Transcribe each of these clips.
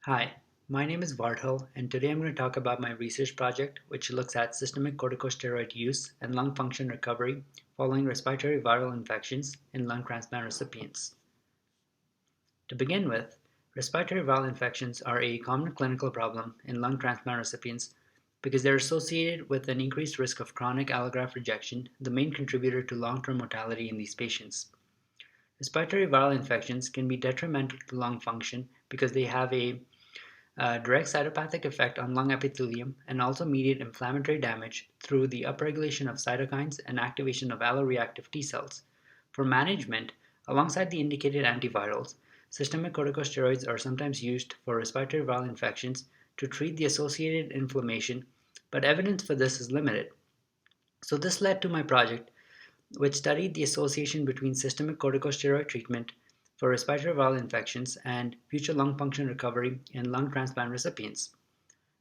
Hi, my name is Vardhil, and today I'm going to talk about my research project, which looks at systemic corticosteroid use and lung function recovery following respiratory viral infections in lung transplant recipients. To begin with, respiratory viral infections are a common clinical problem in lung transplant recipients because they're associated with an increased risk of chronic allograft rejection, the main contributor to long-term mortality in these patients. Respiratory viral infections can be detrimental to lung function because they have a direct cytopathic effect on lung epithelium and also mediate inflammatory damage through the upregulation of cytokines and activation of alloreactive T cells. For management, alongside the indicated antivirals, systemic corticosteroids are sometimes used for respiratory viral infections to treat the associated inflammation, but evidence for this is limited. So this led to my project, which studied the association between systemic corticosteroid treatment for respiratory viral infections and future lung function recovery in lung transplant recipients.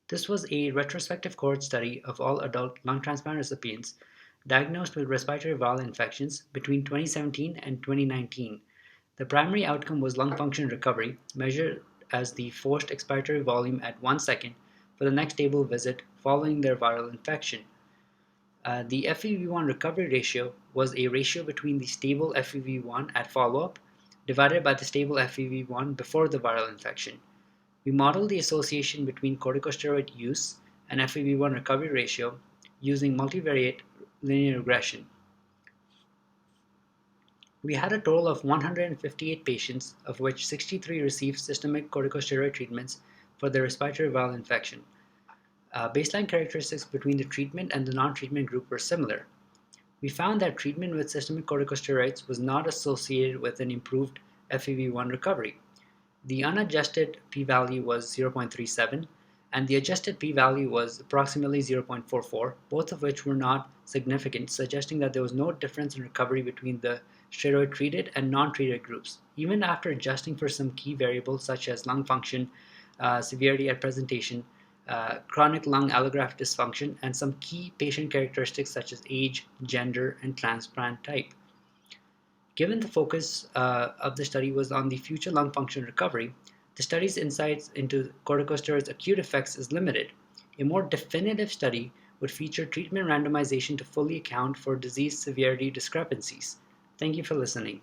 This was a retrospective cohort study of all adult lung transplant recipients diagnosed with respiratory viral infections between 2017 and 2019. The primary outcome was lung function recovery, measured as the forced expiratory volume at 1 second for the next stable visit following their viral infection. The FEV1 recovery ratio was a ratio between the stable FEV1 at follow-up divided by the stable FEV1 before the viral infection. We modeled the association between corticosteroid use and FEV1 recovery ratio using multivariate linear regression. We had a total of 158 patients, of which 63 received systemic corticosteroid treatments for their respiratory viral infection. Baseline characteristics between the treatment and the non-treatment group were similar. We found that treatment with systemic corticosteroids was not associated with an improved FEV1 recovery. The unadjusted p-value was 0.37 and the adjusted p-value was approximately 0.44, both of which were not significant, suggesting that there was no difference in recovery between the steroid-treated and non-treated groups, even after adjusting for some key variables such as lung function, severity at presentation, chronic lung allograft dysfunction, and some key patient characteristics such as age, gender, and transplant type. Given the focus of the study was on the future lung function recovery, the study's insights into corticosteroids' acute effects is limited. A more definitive study would feature treatment randomization to fully account for disease severity discrepancies. Thank you for listening.